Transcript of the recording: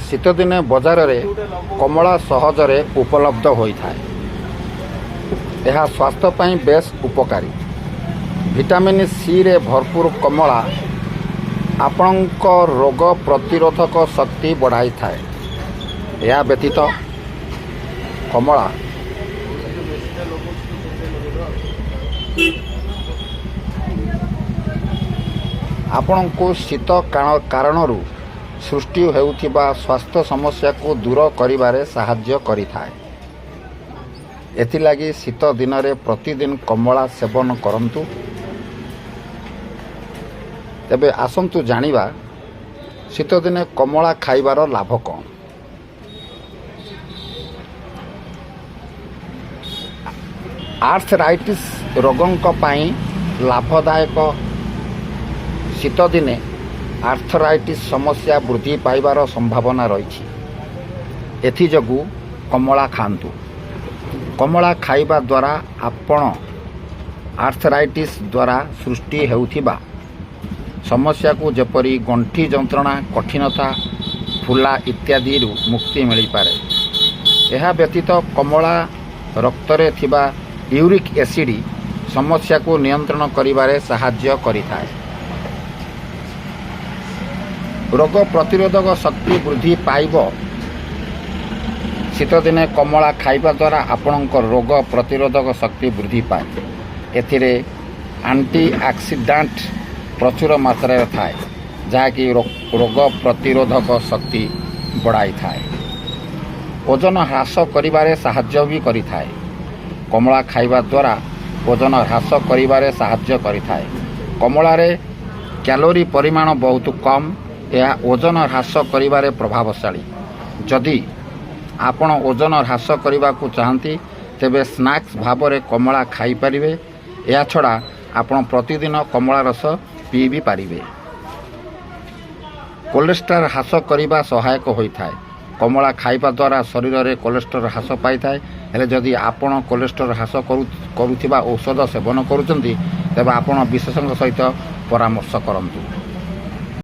शीत दिने बजार रे कमला सहजरे उपलब्ध होता है। यह स्वास्थ्य ପାଇଁ बेस उपकारी। विटामिन सी रे भरपूर कमला आपणक रोग प्रतिरोधक शक्ति बढ़ाई थाए। यह व्यतीत कमला आपण को शीत कारणरू सृष्टि हेउथिबा स्वास्थ्य समस्या को दूर करिबारे साहाय्य करिथाए। एथिलागी शीत दिन रे प्रतिदिन कमला सेवन करंतु। तेबे आसंतु जानिबा शीत दिने कमला खाइबार लाभ कौन। आर्थराइटिस रोगों पाई लाभदायक। शीत दिने आर्थराइटिस समस्या वृद्धि पाइबार संभावना रही। एथिजगु कमला खांतु। कमला खाइबा द्वारा आपण आर्थराइटिस द्वारा सृष्टि हेउथिबा समस्या को जेपरी गंठी जंत्रणा, कठिनता, फुला इत्यादि मुक्ति मिल पारे। यह व्यतीत कमला रक्तरे थिबा यूरिक एसिड समस्या को नियंत्रण करिबारे साहाय्य करिथाए। रोग प्रतिरोधक शक्ति वृद्धि पाइब। शीत दिने कमला खाइबा द्वारा आपणक रोग प्रतिरोधक शक्ति वृद्धि पाए। एथिरे एंटी ऑक्सीडेंट प्रचुर मात्रा थाए जहाँकि रोग प्रतिरोधक शक्ति बढ़ाई थाए। ओजन ह्रास करिबारे साहाय्य भी करिथाए। कमला खाइबा द्वारा ओजन ह्रास करिबारे साहाय्य करिथाए। कमला रे कैलोरी परिमाण बहुत कम। यह ओजन ह्रास करिबारे प्रभावशाली। जदि आपण ओजन ह्रास करने को चाहती तेबे स्नैक्स भाव में कमला खाई पारिबे। या छड़ा आपण प्रतिदिन कमला रस पी भी पारिबे। कोलेस्ट्रॉल ह्रास करने सहायक होता है। कमला खाइबा द्वारा शरीर में कोलेस्ट्रॉल ह्रास पाई थाए। हेले जदि आपण कोलेस्ट्रॉल ह्रास करुथिबा औषध सेवन करुचंती तेबे आपण विशेषज्ञ सहित परामर्श करंतु।